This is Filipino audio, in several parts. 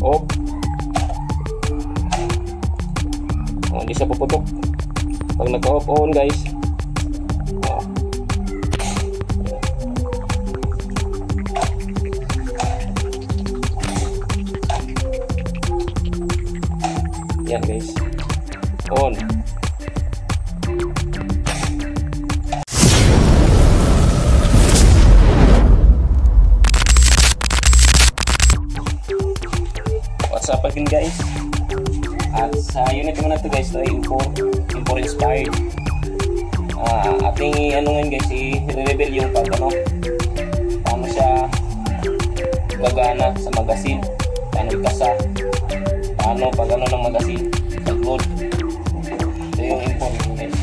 Off. Hindi siya puputok. Pag naka-off on guys. Yan guys. On. What's up again guys? At sa unit naman na ito guys, ito ay import inspired. Ating ano ngayon guys, i-reveal yung pag ano, paano siya gagana sa magasin, paano ikasa, paano pag ano ng magasin, pag load. Ito yung import guys.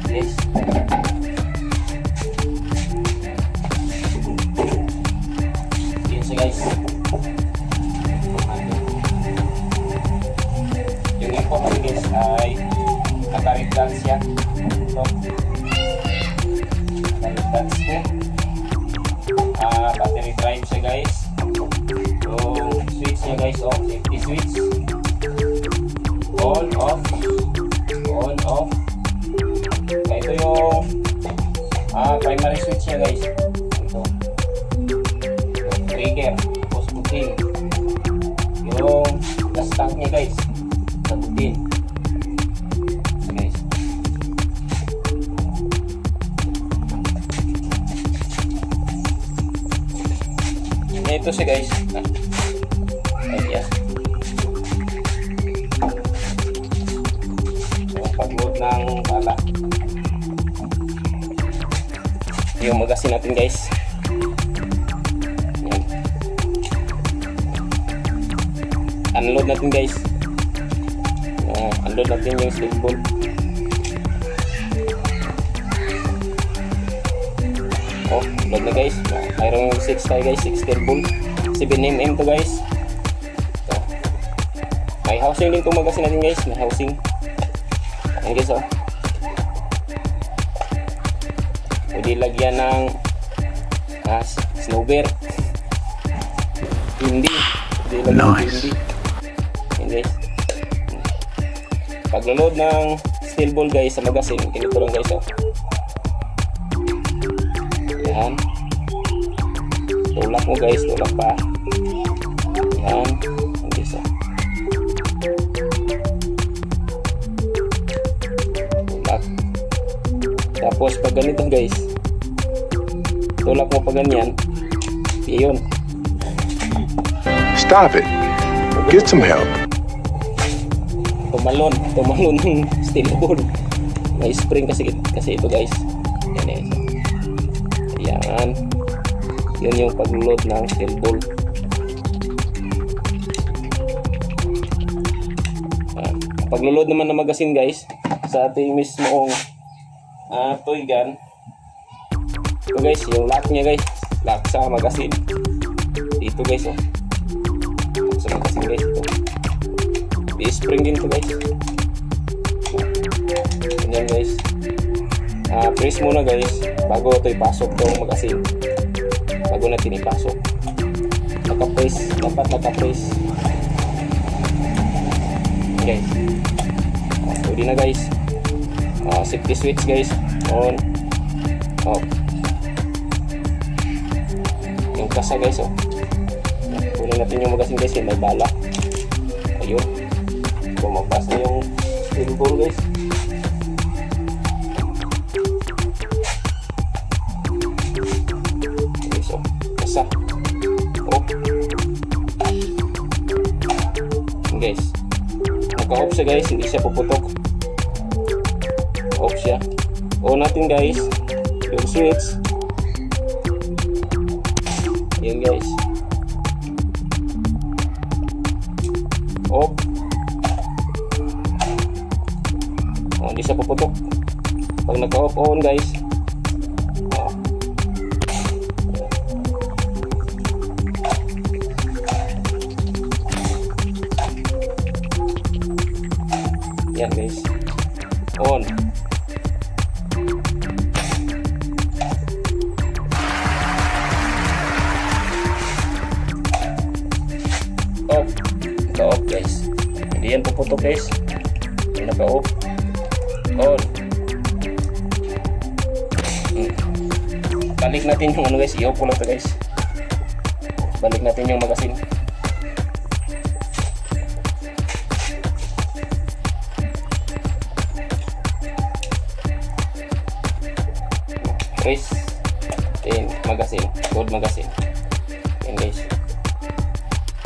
Yes. Yun siya guys. Yung import guys ay nakaritag siya. Ito nakaritag siya. Battery drive siya guys. Yung switch niya guys, off, safety switch, on, off, on, off. Ito yung primary switch niya guys. Ito trigger, tapos button. Yung gas tank niya guys, sa button. Guys, ito siya guys. Ayan. Pag-load ng pala. Yung magasin natin guys. Ayan. Unload natin guys. Unload natin yung steel ball. Oh, load na guys. Mayroong 6 tayo guys, 6 steel ball. 7mm to guys. So, may housing din itong magasin natin guys. May housing. Ayan guys oh. Pwede lagyan ng snowber. Hindi. Pwede lagyan ng hindi. Ayan guys. Pag-load ng steel ball guys sa magasin, ganito lang guys oh. Ayan. Tulak mo guys, tulak pa. Ayan. Ayan guys oh. Tulak. Tapos pag ganito guys, tulak mo pa ganyan. Iyon. Stop it. Get some help. Tumalon ng steel ball. May spring kasi ito guys. Yan. Ayan. Yun yung pag-load ng steel ball. Pag-load naman ng magasin guys sa ating mismong toy gun. Ito guys, yung lock niya guys. Lock sa magasin. Dito guys oh. Lock sa magasin guys ito. May spring din ito guys. Ganyan guys. Press muna guys bago ito ipasok itong magasin. Bago natin ipasok, naka-press, dapat naka-press. Guys, pwede na guys. Safety switch guys, on, off. Yung kasa guys oh. Kunin natin yung magasin guys, may bala. Ayun, lumabas na yung steel ball guys. Guys, naka-off siya guys, hindi siya puputok. Off siya. On natin guys yung switch. Yan guys, off. Hindi siya puputok. Pag naka-off on guys, yan guys, on. Hindi yan puputok guys. Naka-off. On. Balik natin yung ano guys. I-off ko lang ito guys. Balik natin yung magasin. Guys, magasin, gold magasin. Yan guys.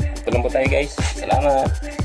Ito lang po tayo guys. Salamat.